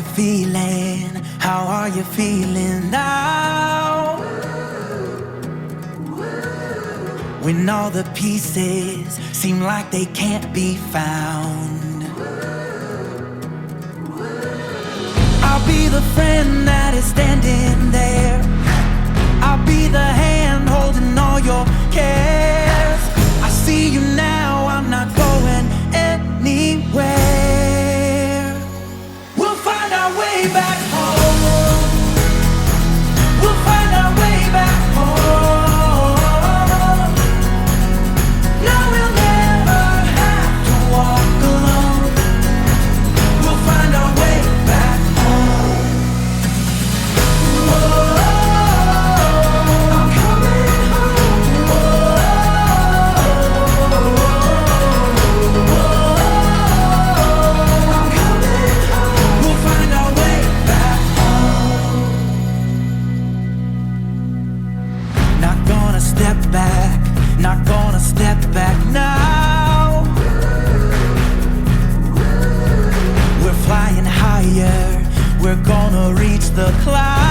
feeling? How are you feeling now? When all the pieces seem like they can't be found, I'll be the friend that is standing there. I'll be the hand holding all your cares. I see you now, I'm not going anywhere. We'll find our way back home. We'll find our way back home. No, we'll never have to walk alone. We'll find our way back home. I'm coming home. I'm coming home. We'll find our way back home. Not gonna step back, not gonna step back now. We're flying higher, we're gonna reach the clouds.